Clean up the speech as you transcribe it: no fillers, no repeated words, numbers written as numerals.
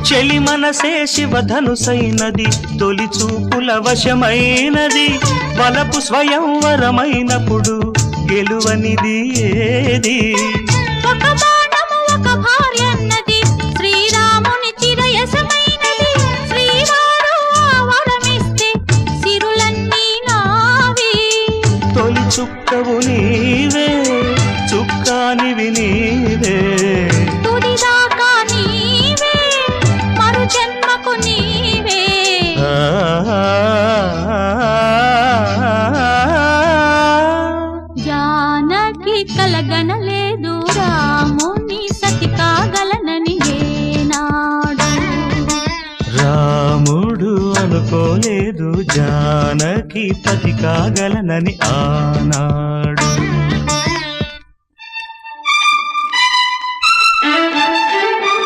చెలి మనసే శివధనుసైనది, తొలి చూపుల వశమైనది, బలపు స్వయంవరమైనప్పుడు గెలువనిది ఏది? ఒక బాణము ఒక భార్యన్నది, శ్రీరాముని చిరయసమైనది, శ్రీవారు ఆ వరమిస్తే సిరులన్నీ నావి. తొలి చుక్కవు నీవే, చుక్కానివి నీవే, తుదిదాకా నీవే, మరు జన్మకు నీవే. జానకి కలగనలేదు రాముని సతి కాగలనని ఏనాడు. రాముడు అనుకోలేదు జానకి పతి కాగలనని ఆనాడు.